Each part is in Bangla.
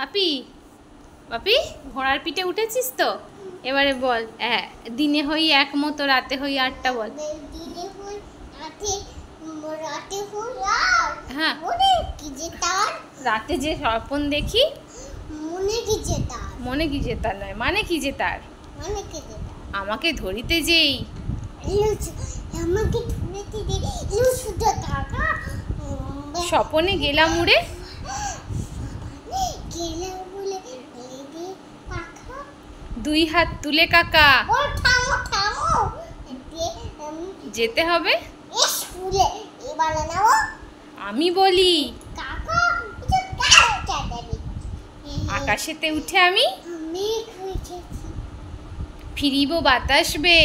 বাপি বাপি ঘোড়ার পিঠে উঠেছিস তো? এবারে বল, দিনে হই এক মতো রাতে হই আটটা বল। হ্যাঁ, রাতে যে স্বপ্ন দেখি মনে কি যে তার নয়, মানে কি যে তার, আমাকে ধরিতে যেই স্বপনে গেলাম উড়ে, দুই হাত তুলে কাকা যেতে হবে আমি বলি, আকাশেতে উঠে আমি ফিরিব বাতাস বে,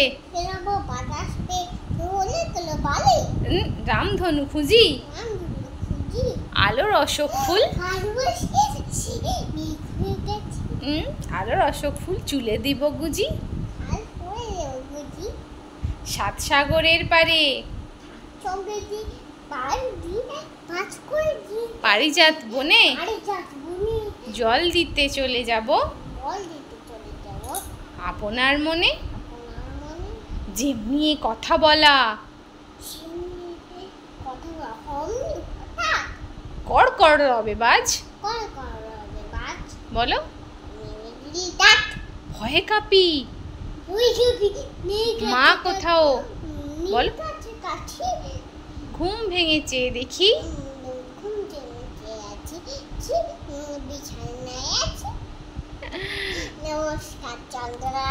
রামধনু খুঁজি আলোর অশোক ফুল, আলোর অশোক ফুল চুলে দিব গুজি, সাত সাগরের পারে পারিজাত বনে জল দিতে চলে যাব আপনার মনে, যেমনি কথা বলা কর কর রবে বাজ, বলো ভয়ে কাঁপি মা কোথাও, বল ঘুম ভেঙেছে দেখি নমস্কার চন্দ্রা।